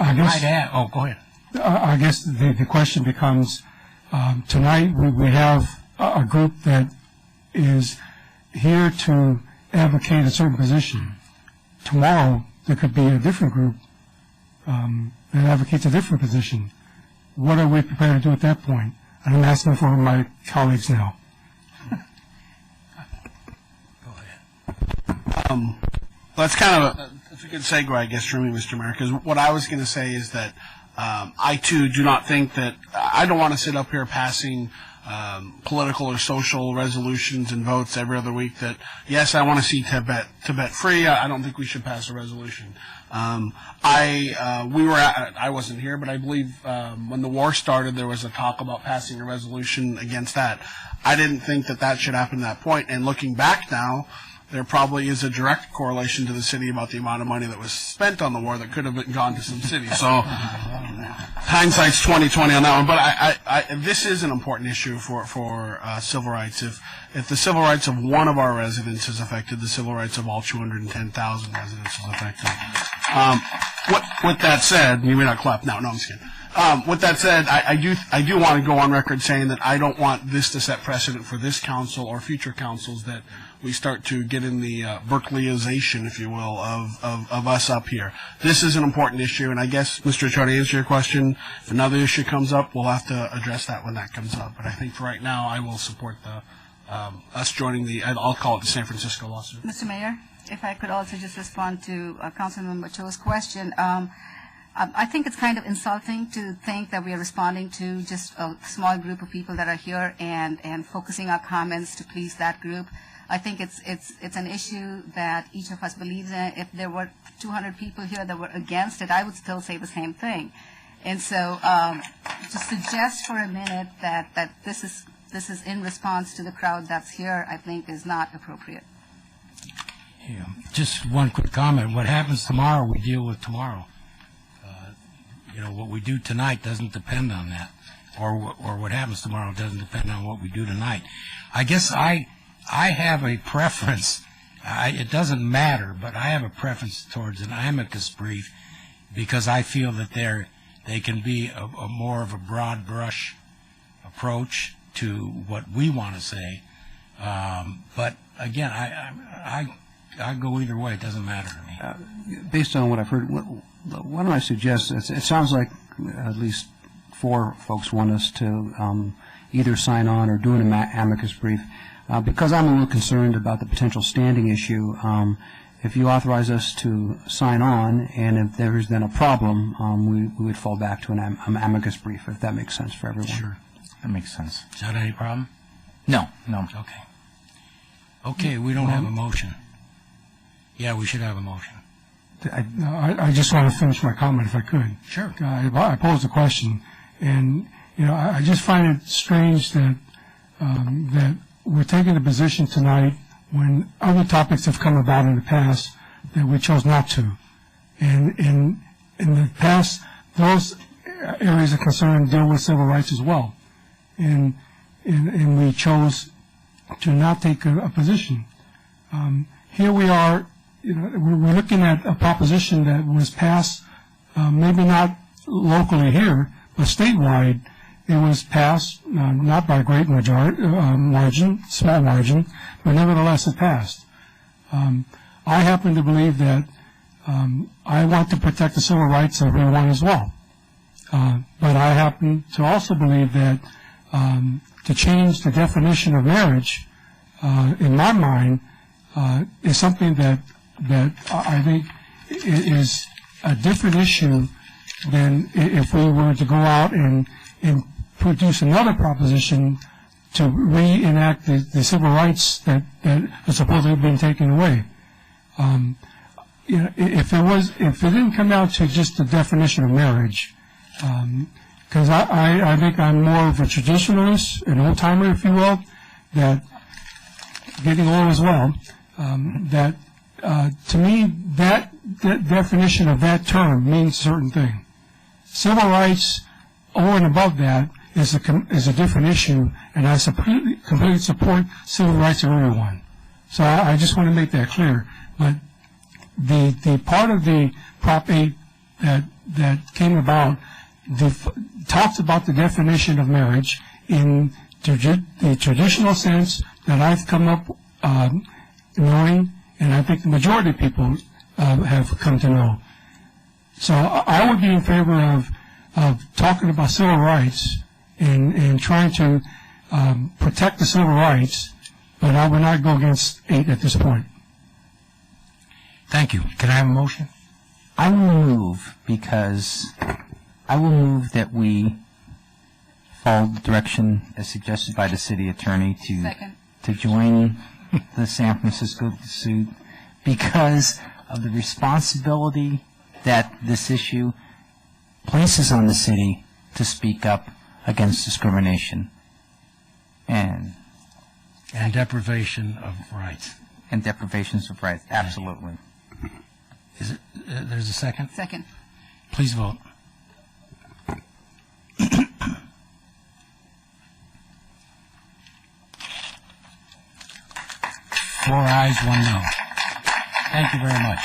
I guess. Oh, go ahead. I guess the question becomes, tonight we have a group that is here to advocate a certain position. Tomorrow there could be a different group that advocates a different position. What are we prepared to do at that point? And I'm asking for my colleagues now. Go ahead. That's kind of a good segue, I guess, for me, Mr. Mayor, because what I was going to say is that I, too, do not think that I don't want to sit up here passing political or social resolutions and votes every other week that, yes, I want to see Tibet free. I don't think we should pass a resolution. I wasn't here, but I believe when the war started, there was a talk about passing a resolution against that. I didn't think that should happen at that point. And looking back now, there probably is a direct correlation to the city about the amount of money that was spent on the war that could have gone to some cities. So hindsight's 20/20 on that one. But this is an important issue for civil rights. If the civil rights of one of our residents is affected, the civil rights of all 210,000 residents is affected. With that said, you may not clap now. No, I'm just kidding. With that said, I do want to go on record saying that I don't want this to set precedent for this council or future councils that we start to get in the Berkeleyization, if you will, of us up here. This is an important issue, and I guess, Mr. Chair, to answer your question, if another issue comes up, we'll have to address that when that comes up. But I think for right now, I will support us joining I'll call it the San Francisco lawsuit. Mr. Mayor, if I could also just respond to Councilmember Cho's question. I think it's kind of insulting to think that we are responding to just a small group of people that are here and focusing our comments to please that group. I think it's an issue that each of us believes in. If there were 200 people here that were against it, I would still say the same thing. And so to suggest for a minute that this is in response to the crowd that's here, I think is not appropriate. Yeah. Just one quick comment. What happens tomorrow, we deal with tomorrow. What we do tonight doesn't depend on that, or what happens tomorrow doesn't depend on what we do tonight. I guess I have a preference. It doesn't matter, but I have a preference towards an amicus brief because I feel that they can be a more of a broad brush approach to what we want to say. But again, I go either way. It doesn't matter to me. Based on what I've heard, why don't I suggest, it sounds like at least 4 folks want us to either sign on or do an amicus brief. Because I'm a little concerned about the potential standing issue, if you authorize us to sign on, and if there is then a problem, we would fall back to an amicus brief, if that makes sense for everyone. Sure. That makes sense. Is that any problem? No. Okay. Okay, we don't have a motion. Yeah, we should have a motion. I just want to finish my comment if I could. Sure. I posed a question, and I just find it strange that that we're taking a position tonight when other topics have come about in the past that we chose not to. And in the past, those areas of concern deal with civil rights as well. And we chose to not take a position. Here we are. We're looking at a proposition that was passed, maybe not locally here, but statewide. It was passed not by a great margin, small margin, but nevertheless it passed. I happen to believe that I want to protect the civil rights of everyone as well. But I happen to also believe that to change the definition of marriage, in my mind, is something that I think is a different issue than if we were to go out and produce another proposition to reenact the civil rights that are supposedly being taken away. If it didn't come down to just the definition of marriage, because I think I'm more of a traditionalist, an old timer, if you will, that getting old as well, that to me that definition of that term means a certain thing. Civil rights over and above that is a different issue, and I completely support civil rights of everyone. So I just want to make that clear. But the part of the Prop 8 that came about talks about the definition of marriage in the traditional sense that I've come up knowing, and I think the majority of people have come to know. So I would be in favor of talking about civil rights and trying to protect the civil rights, but I would not go against 8 at this point. Thank you. Can I have a motion? I will move that we follow the direction as suggested by the city attorney to join the San Francisco suit because of the responsibility that this issue places on the city to speak up against discrimination and deprivation of rights. And deprivations of rights, absolutely. Is it? There's a second? Second. Please vote. 4 ayes, 1 no. Thank you very much.